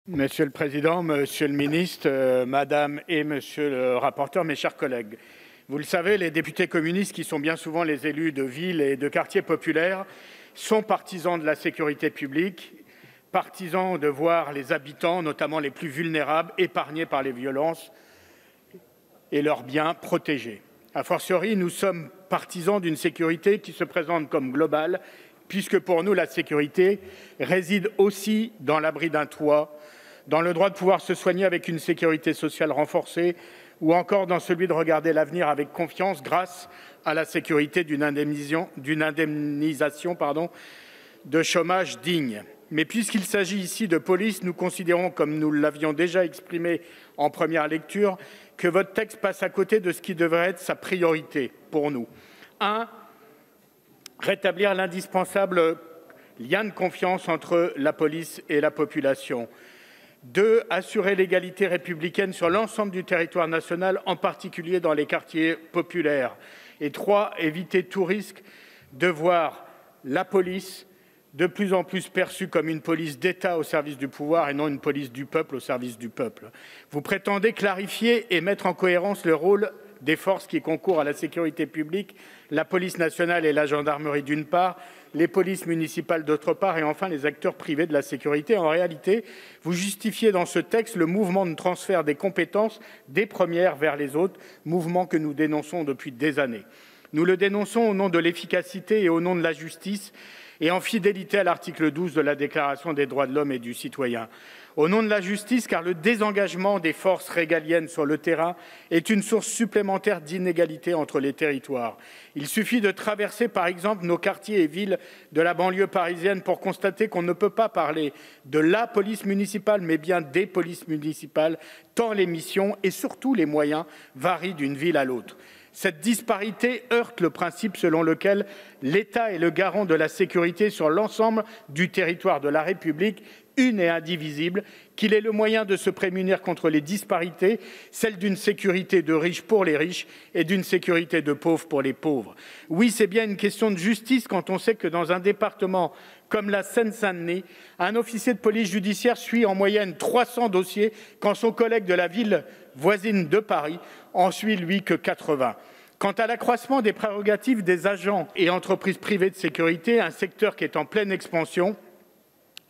Monsieur le Président, Monsieur le Ministre, Madame et Monsieur le rapporteur, mes chers collègues. Vous le savez, les députés communistes, qui sont bien souvent les élus de villes et de quartiers populaires, sont partisans de la sécurité publique, partisans de voir les habitants, notamment les plus vulnérables, épargnés par les violences et leurs biens protégés. A fortiori, nous sommes partisans d'une sécurité qui se présente comme globale, puisque pour nous, la sécurité réside aussi dans l'abri d'un toit, dans le droit de pouvoir se soigner avec une sécurité sociale renforcée ou encore dans celui de regarder l'avenir avec confiance grâce à la sécurité d'une indemnisation de chômage digne. Mais puisqu'il s'agit ici de police, nous considérons, comme nous l'avions déjà exprimé en première lecture, que votre texte passe à côté de ce qui devrait être sa priorité pour nous. 1. Rétablir l'indispensable lien de confiance entre la police et la population. 2. Assurer l'égalité républicaine sur l'ensemble du territoire national, en particulier dans les quartiers populaires. Et 3. Éviter tout risque de voir la police de plus en plus perçue comme une police d'État au service du pouvoir et non une police du peuple au service du peuple. Vous prétendez clarifier et mettre en cohérence le rôle des forces qui concourent à la sécurité publique, la police nationale et la gendarmerie d'une part, les polices municipales d'autre part et enfin les acteurs privés de la sécurité. En réalité, vous justifiez dans ce texte le mouvement de transfert des compétences des premières vers les autres, mouvement que nous dénonçons depuis des années. Nous le dénonçons au nom de l'efficacité et au nom de la justice et en fidélité à l'article 12 de la Déclaration des droits de l'homme et du citoyen. Au nom de la justice, car le désengagement des forces régaliennes sur le terrain est une source supplémentaire d'inégalité entre les territoires. Il suffit de traverser, par exemple, nos quartiers et villes de la banlieue parisienne pour constater qu'on ne peut pas parler de la police municipale, mais bien des polices municipales, tant les missions et surtout les moyens varient d'une ville à l'autre. Cette disparité heurte le principe selon lequel l'État est le garant de la sécurité sur l'ensemble du territoire de la République, une et indivisible, qu'il est le moyen de se prémunir contre les disparités, celle d'une sécurité de riches pour les riches et d'une sécurité de pauvres pour les pauvres. Oui, c'est bien une question de justice quand on sait que dans un département comme la Seine-Saint-Denis, un officier de police judiciaire suit en moyenne 300 dossiers quand son collègue de la ville voisine de Paris en suit, lui, que 80. Quant à l'accroissement des prérogatives des agents et entreprises privées de sécurité, un secteur qui est en pleine expansion,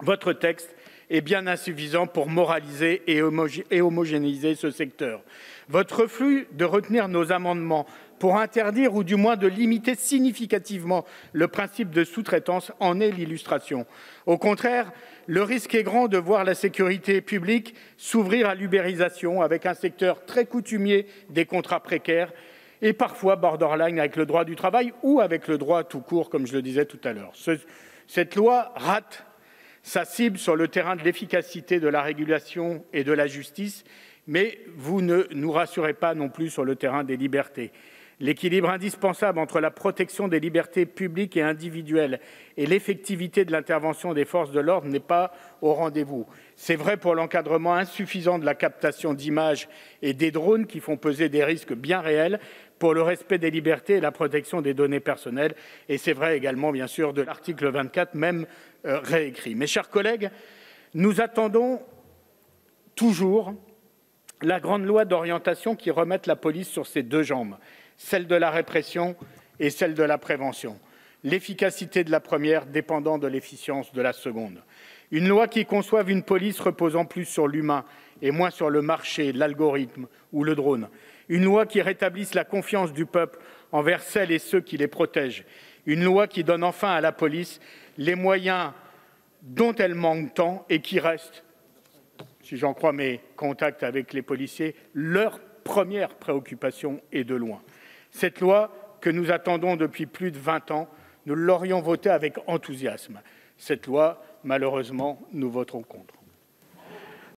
votre texte est bien insuffisant pour moraliser et homogénéiser ce secteur. Votre refus de retenir nos amendements pour interdire ou du moins de limiter significativement le principe de sous-traitance en est l'illustration. Au contraire, le risque est grand de voir la sécurité publique s'ouvrir à l'ubérisation avec un secteur très coutumier des contrats précaires et parfois borderline avec le droit du travail ou avec le droit tout court, comme je le disais tout à l'heure. Cette loi rate sa cible sur le terrain de l'efficacité de la régulation et de la justice, mais vous ne nous rassurez pas non plus sur le terrain des libertés. L'équilibre indispensable entre la protection des libertés publiques et individuelles et l'effectivité de l'intervention des forces de l'ordre n'est pas au rendez-vous. C'est vrai pour l'encadrement insuffisant de la captation d'images et des drones qui font peser des risques bien réels pour le respect des libertés et la protection des données personnelles. Et c'est vrai également, bien sûr, de l'article 24, même réécrit. Mes chers collègues, nous attendons toujours la grande loi d'orientation qui remette la police sur ses deux jambes, celle de la répression et celle de la prévention. L'efficacité de la première dépendant de l'efficience de la seconde. Une loi qui conçoive une police reposant plus sur l'humain et moins sur le marché, l'algorithme ou le drone. Une loi qui rétablisse la confiance du peuple envers celles et ceux qui les protègent. Une loi qui donne enfin à la police les moyens dont elle manque tant et qui reste, si j'en crois mes contacts avec les policiers, leur première préoccupation est de loin. Cette loi que nous attendons depuis plus de 20 ans, nous l'aurions votée avec enthousiasme. Cette loi, malheureusement, nous voterons contre.